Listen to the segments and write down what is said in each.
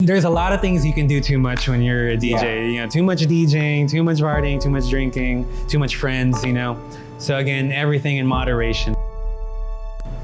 there's a lot of things you can do too much when you're a DJ. You know, too much DJing, too much partying, too much drinking, too much friends, you know. So again, everything in moderation.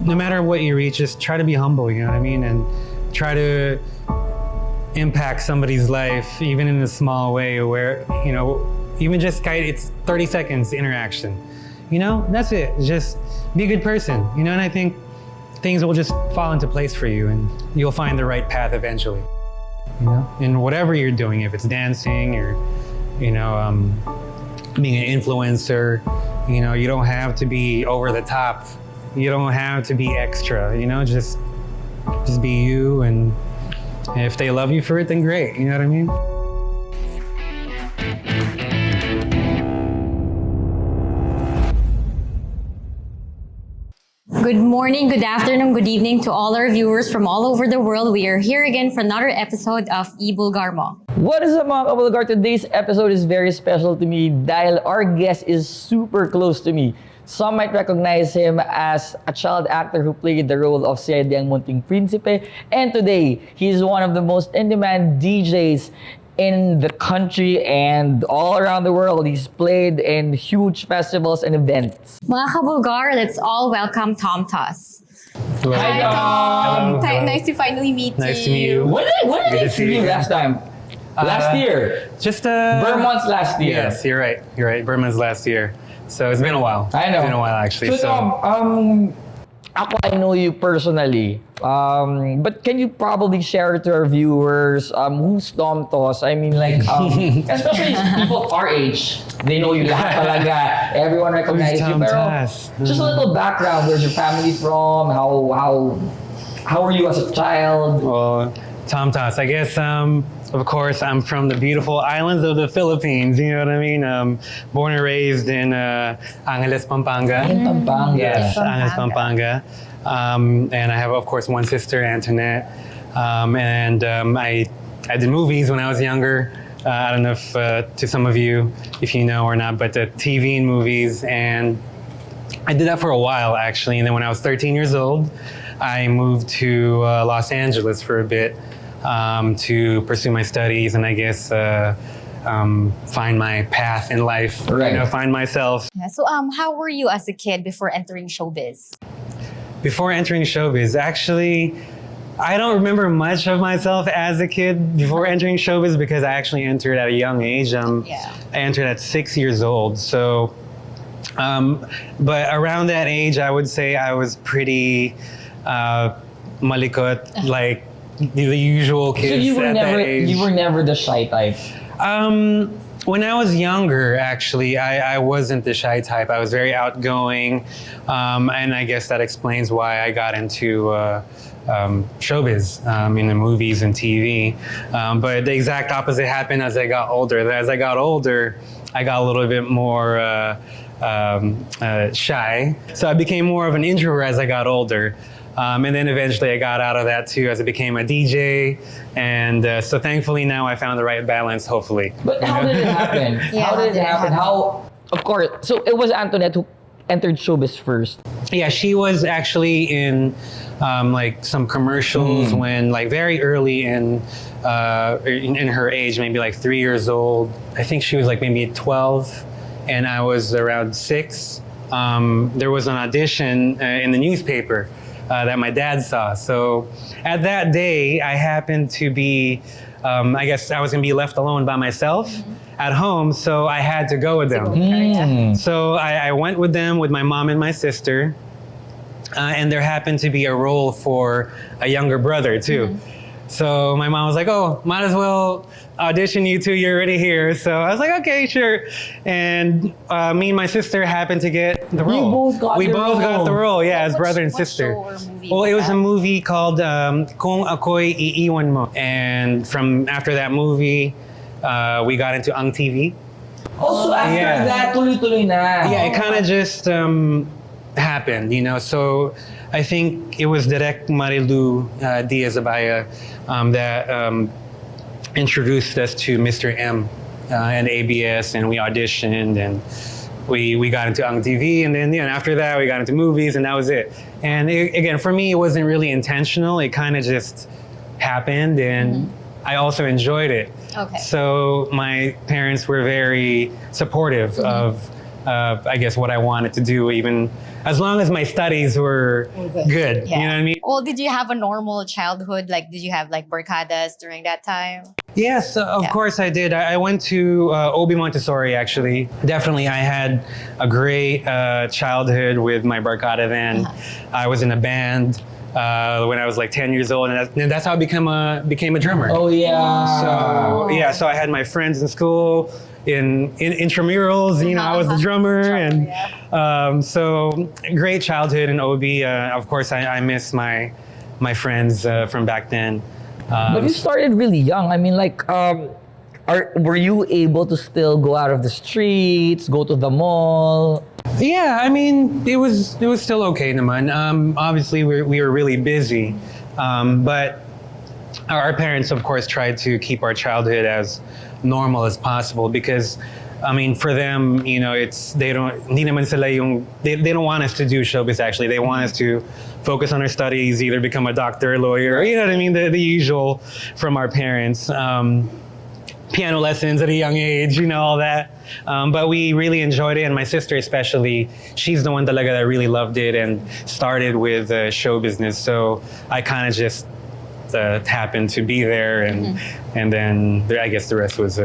No matter what you reach, just try to be humble, you know what I mean? And try to impact somebody's life, even in a small way where, you know, even just it's 30 seconds interaction. You know, that's it. Just be a good person, you know, and I think things will just fall into place for you and you'll find the right path eventually. You know, in whatever you're doing, if it's dancing or, you know, being an influencer, you know, you don't have to be over the top. You don't have to be extra, you know, just be you, and if they love you for it, then great, you know what I mean? Good morning, good afternoon, good evening to all our viewers from all over the world. We are here again for another episode of eBULGAR Mo. What is up mga kabulgar? Today's episode is very special to me dahil our guest is super close to me. Some might recognize him as a child actor who played the role of Cedie ang Munting Prinsipe, and today, he's one of the most in-demand DJs in the country and all around the world. He's played in huge festivals and events. Mga kabulgar, let's all welcome Tom Toss. Hello. Hi, Tom. Hello. Nice to finally meet you. Nice to meet you. When did I see you last time? Last year. Just Vermont's last year. Yes, you're right. You're right. Burman's last year. So it's been a while. I know. It's been a while actually. So Tom, I know you personally, but can you probably share to our viewers who's Tom Toss? I mean, like, especially people our age, they know you lahat talaga. Everyone recognizes you. Pero just a little background. Where's your family from? How were you as a child? Well, Tom Toss, I guess, of course, I'm from the beautiful islands of the Philippines, you know what I mean? Born and raised in Angeles, Pampanga. In Pampanga. Yes, Angeles, Pampanga. And I have, of course, one sister, Antoinette. I did movies when I was younger. I don't know if, to some of you, if you know or not, but the TV and movies. And I did that for a while, actually. And then when I was 13 years old, I moved to Los Angeles for a bit to pursue my studies and I guess find my path in life, right. You know, find myself. Yeah, so how were you as a kid before entering showbiz? Before entering showbiz, actually, I don't remember much of myself as a kid before entering showbiz because I actually entered at a young age. I entered at 6 years old. So, but around that age, I would say I was pretty malikot, like the usual kids. So you were that age. You were never the shy type. When I was younger, actually, I wasn't the shy type. I was very outgoing, and I guess that explains why I got into showbiz in the movies and TV. But the exact opposite happened as I got older. As I got older, I got a little bit more shy. So I became more of an introvert as I got older. And then eventually I got out of that too as I became a DJ. And so thankfully now I found the right balance, hopefully. But how did it happen? How did it happen? How, of course, so it was Antoinette who entered showbiz first. Yeah, she was actually in like some commercials when like very early in her age, maybe like 3 years old. I think she was like maybe 12 and I was around 6. There was an audition in the newspaper that my dad saw. So at that day, I happened to be, I guess I was gonna be left alone by myself at home, so I had to go with them. So I went with them with my mom and my sister, and there happened to be a role for a younger brother too. So my mom was like, oh, might as well audition you two, you're already here. So I was like, okay, sure. And me and my sister happened to get the role. We both got the role, yeah, as brother and sister. Well, it was a movie called Kung Ako'y Iiwan Mo. And from after that movie, we got into Ang TV. Also after that, tuloy-tuloy na. Yeah, it kind of just happened, you know. So I think it was Direct Marilu Diaz Abaya that introduced us to Mr. M and ABS, and we auditioned and we got into Ang TV, and then after that we got into movies, and that was it. And again, for me, it wasn't really intentional. It kind of just happened, and I also enjoyed it. Okay. So my parents were very supportive of, I guess, what I wanted to do, even as long as my studies were good. Yeah. You know what I mean? Well, did you have a normal childhood? Like, did you have like barcadas during that time? Yes, of course I did. I went to Obi Montessori, actually. Definitely, I had a great childhood with my barcada then. I was in a band when I was like 10 years old, and that's how I became a drummer. Oh yeah. So yeah, so I had my friends in school in intramurals. You know, I was the drummer, and so great childhood in OB. Of course, I miss my friends from back then. But you started really young. I mean, like, were you able to still go out of the streets, go to the mall? Yeah, I mean, it was still okay naman. Obviously, we were really busy, but our parents, of course, tried to keep our childhood as normal as possible because, I mean, for them, you know, they don't want us to do showbiz. Actually, they want us to focus on our studies, either become a doctor, lawyer, you know what I mean, the usual from our parents. Piano lessons at a young age, you know, all that. But we really enjoyed it, and my sister especially, she's the one talaga that really loved it and started with show business. So I kind of just happened to be there, and then I guess the rest was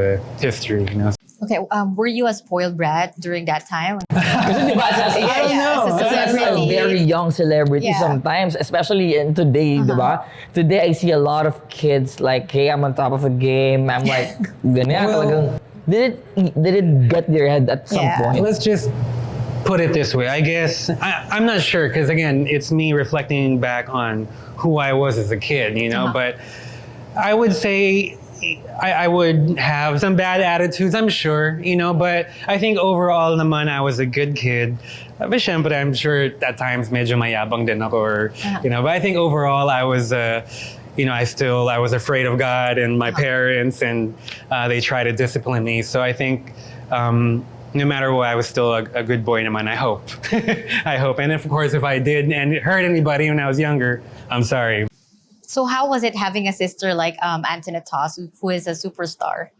history, you know. Okay, were you a spoiled brat during that time? Kasi diba, as a, I don't know. as a Celebrity. very young celebrity sometimes, especially in today, diba? Today I see a lot of kids like, hey, I'm on top of a game. I'm like, ganyan talagang. Did it get their head at some point? Let's just put it this way. I guess I'm not sure because again, it's me reflecting back on who I was as a kid, you know. But I would say I would have some bad attitudes, I'm sure, you know. But I think overall, naman, I was a good kid. But syempre, I'm sure at times medyo mayabang din ako, or you know. But I think overall, I was. You know, I was afraid of God and my parents, and they tried to discipline me. So I think no matter what, I was still a good boy naman, I hope. I hope. And of course, if I did and hurt anybody when I was younger, I'm sorry. So how was it having a sister like Antoinette Toss, who is a superstar?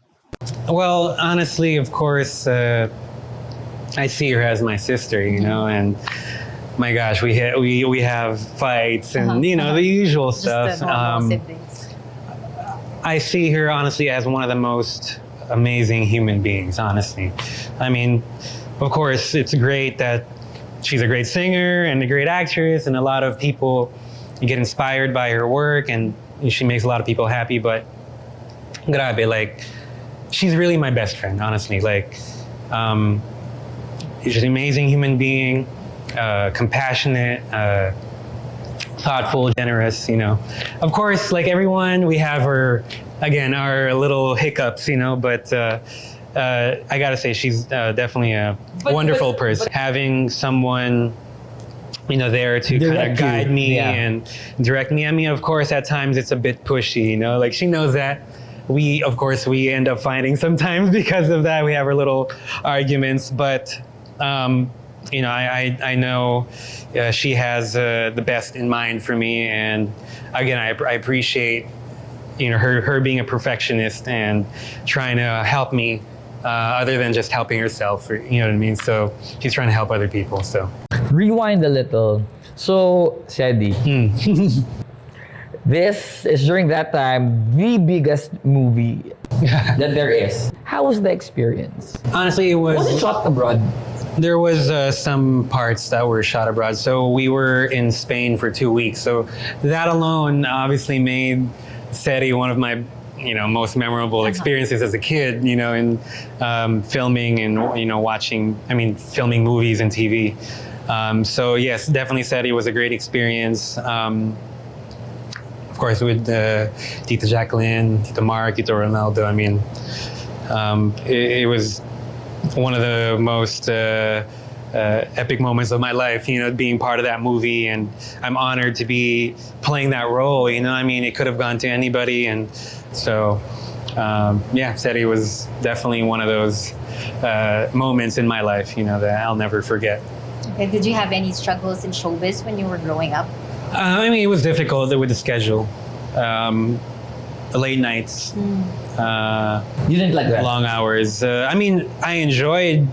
Well, honestly, of course, I see her as my sister, you know, and my gosh, we have fights and you know the usual stuff. Just the normal siblings. I see her honestly as one of the most amazing human beings. Honestly, I mean, of course, it's great that she's a great singer and a great actress, and a lot of people get inspired by her work, and she makes a lot of people happy. But grabe, like, she's really my best friend. Honestly, like, she's an amazing human being. Compassionate, thoughtful, generous, you know. Of course, like everyone, we have our little hiccups, you know, but I gotta say, she's definitely a wonderful person. Having someone, you know, there to kind of guide me and direct me. I mean, of course, at times it's a bit pushy, you know, like she knows that. We end up fighting sometimes because of that. We have our little arguments, but you know, I know she has the best in mind for me, and again, I appreciate, you know, her being a perfectionist and trying to help me, other than just helping herself. Or, you know what I mean? So she's trying to help other people. So Rewind a little. So, Cedie, this is during that time the biggest movie that there is. How was the experience? honestly, it Was it shot abroad? There was some parts that were shot abroad. So we were in Spain for 2 weeks. So that alone obviously made Cedie one of my, you know, most memorable experiences as a kid, you know, in filming and, you know, filming movies and TV. So yes, definitely Cedie was a great experience. Of course, with Tita Jacqueline, Tita Mark, Tita Ronaldo. I mean, it was one of the most epic moments of my life, you know, being part of that movie, and I'm honored to be playing that role, you know. I mean, it could have gone to anybody, and so yeah, Cedie was definitely one of those moments in my life, you know, that I'll never forget. Okay, did you have any struggles in showbiz when you were growing up? I mean, it was difficult with the schedule. late nights, You didn't like that? long hours. I mean, I enjoyed,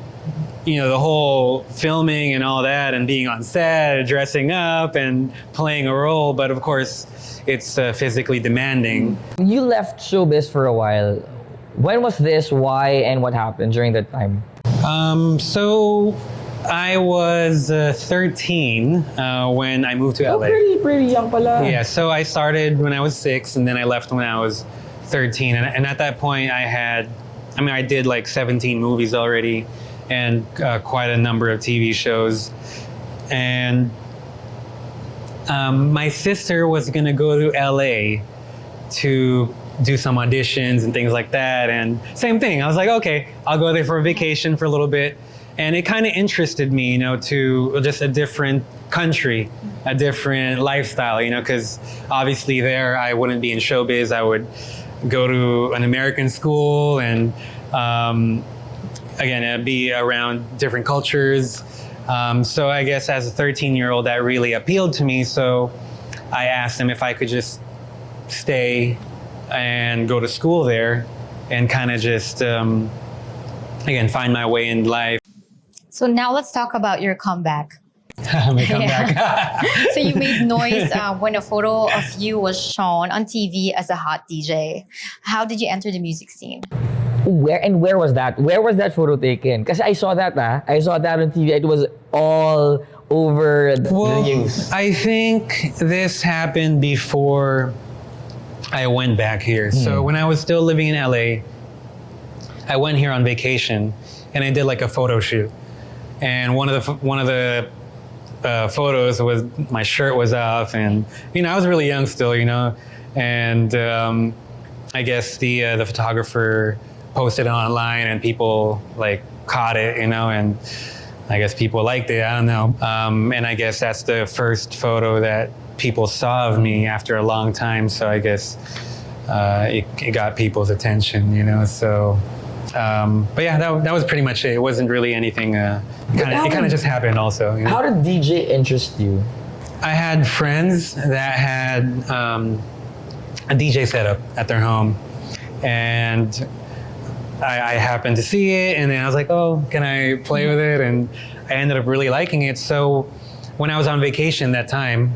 the whole filming and all that, and being on set, dressing up, and playing a role. But of course, it's physically demanding. You left showbiz for a while. When was this? Why? And what happened during that time? So I was 13 when I moved to LA. Pretty young pala. Yeah, so I started when I was 6, and then I left when I was 13. And at that point, I did like 17 movies already, and quite a number of TV shows. And my sister was gonna go to LA to do some auditions and things like that. And same thing, I was like, okay, I'll go there for a vacation for a little bit. And it kind of interested me, to just a different country, a different lifestyle, because obviously there I wouldn't be in showbiz. I would go to an American school and again, be around different cultures. So I guess as a 13-year-old, that really appealed to me. So I asked him if I could just stay and go to school there and kind of just, again, find my way in life. So now let's talk about your comeback. My comeback. So you made noise when a photo of you was shown on TV as a hot DJ. How did you enter the music scene? Where was that? Where was that photo taken? Because I saw that, I saw that on TV. It was all over the news. I think this happened before I went back here. So when I was still living in LA, I went here on vacation and I did like a photo shoot. And one of the photos was my shirt was off, and I was really young still, and I guess the photographer posted it online, and people like caught it, and I guess people liked it. I don't know, and I guess that's the first photo that people saw of me after a long time. So I guess it got people's attention, So. But yeah, that was pretty much it. It wasn't really anything. It kind of just happened also. How did DJ interest you? I had friends that had a DJ setup at their home, and I happened to see it, and then I was like, oh, can I play with it? And I ended up really liking it. So when I was on vacation that time,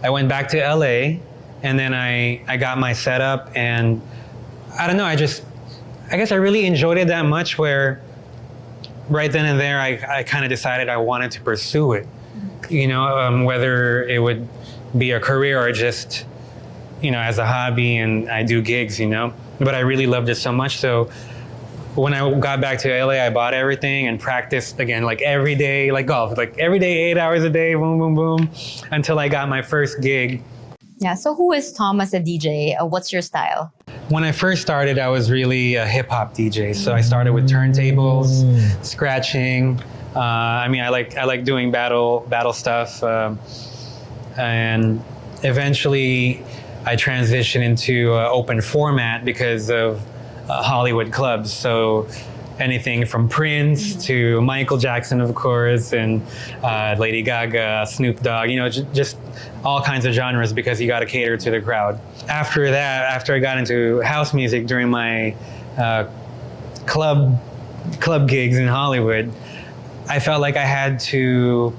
I went back to LA, and then I got my setup, and I don't know, I guess I really enjoyed it that much where right then and there I kind of decided I wanted to pursue it, whether it would be a career or just, as a hobby, and I do gigs, but I really loved it so much. So when I got back to LA, I bought everything and practiced again, like every day, like golf, like every day, 8 hours a day, boom, boom, boom, until I got my first gig. Yeah, so who is Tom as a DJ? What's your style? When I first started, I was really a hip hop DJ. So I started with turntables, scratching. I like doing battle stuff, and eventually I transitioned into open format because of Hollywood clubs. So anything from Prince to Michael Jackson, of course, and Lady Gaga, Snoop Dogg, just all kinds of genres, because you got to cater to the crowd. After that, after I got into house music during my club gigs in Hollywood, I felt like I had to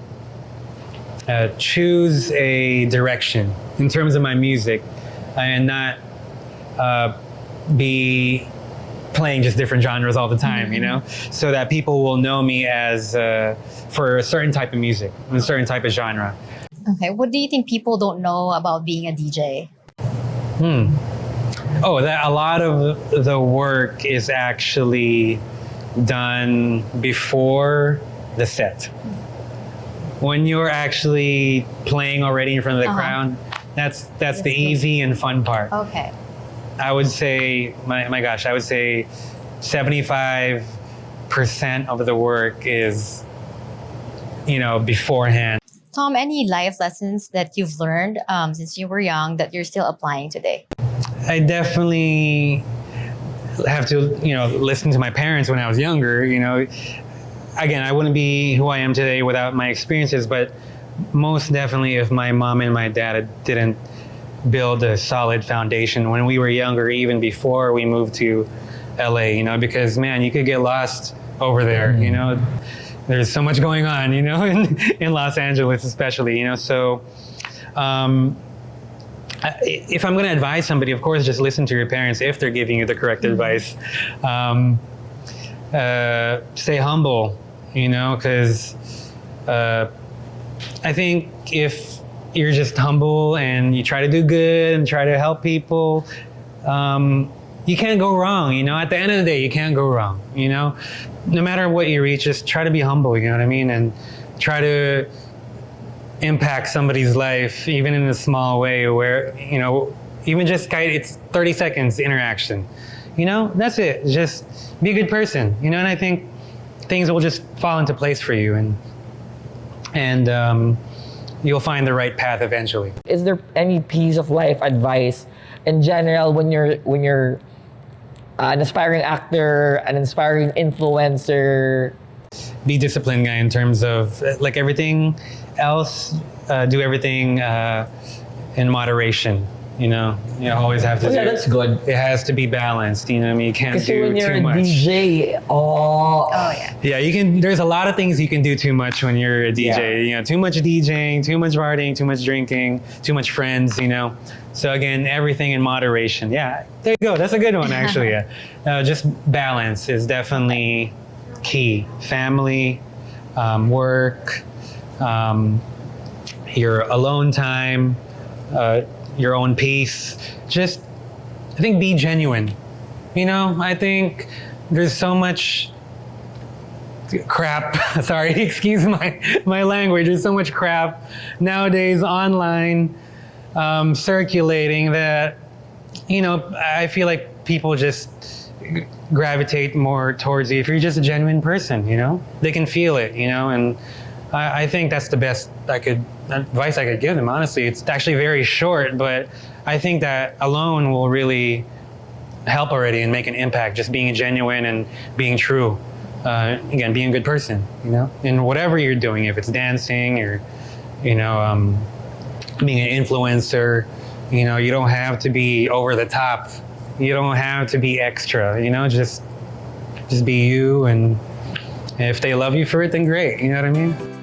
choose a direction in terms of my music and not be playing just different genres all the time, so that people will know me as for a certain type of music, a certain type of genre. Okay, what do you think people don't know about being a DJ? Oh, that a lot of the work is actually done before the set. When you're actually playing already in front of the crowd, that's the easy and fun part. Okay. I would say, my gosh, I would say 75% of the work is, beforehand. Tom, any life lessons that you've learned since you were young that you're still applying today? I definitely have to, listen to my parents when I was younger. Again, I wouldn't be who I am today without my experiences, but most definitely if my mom and my dad didn't build a solid foundation when we were younger, even before we moved to LA, you know, because man, you could get lost over there, you know. There's so much going on, you know, in Los Angeles especially, you know. So if I'm going to advise somebody, of course, just listen to your parents if they're giving you the correct advice. Stay humble, you know, because I think if you're just humble and you try to do good and try to help people, you can't go wrong, you know. At the end of the day, you can't go wrong, you know. No matter what you reach, just try to be humble, you know what I mean? And try to impact somebody's life, even in a small way where, you know, even just it's 30 seconds interaction. You know, that's it. Just be a good person, you know, and I think things will just fall into place for you, and you'll find the right path eventually. Is there any piece of life advice in general when you're an aspiring actor, an inspiring influencer? Be disciplined, guy, in terms of like everything else. Do everything in moderation. You know, you always have to. Yeah, that's good. It has to be balanced. You know what I mean? You can't do when you're too a much. DJ, Oh yeah. Yeah, you can. There's a lot of things you can do too much when you're a DJ. Yeah. You know, too much DJing, too much partying, too much drinking, too much friends. You know, so again, everything in moderation. Yeah, there you go. That's a good one, actually. Yeah, just balance is definitely key. Family, work, your alone time, your own peace. Just, I think, be genuine. You know, I think there's so much crap. Sorry, excuse my language. There's so much crap nowadays online circulating that, you know, I feel like people just gravitate more towards you if you're just a genuine person, you know? They can feel it, you know? And I think that's the best advice I could give them, honestly. It's actually very short, but I think that alone will really help already and make an impact, just being genuine and being true. Again, being a good person, you know, in whatever you're doing, if it's dancing or, you know, being an influencer, you know, you don't have to be over the top. You don't have to be extra, you know, just be you. And if they love you for it, then great. You know what I mean?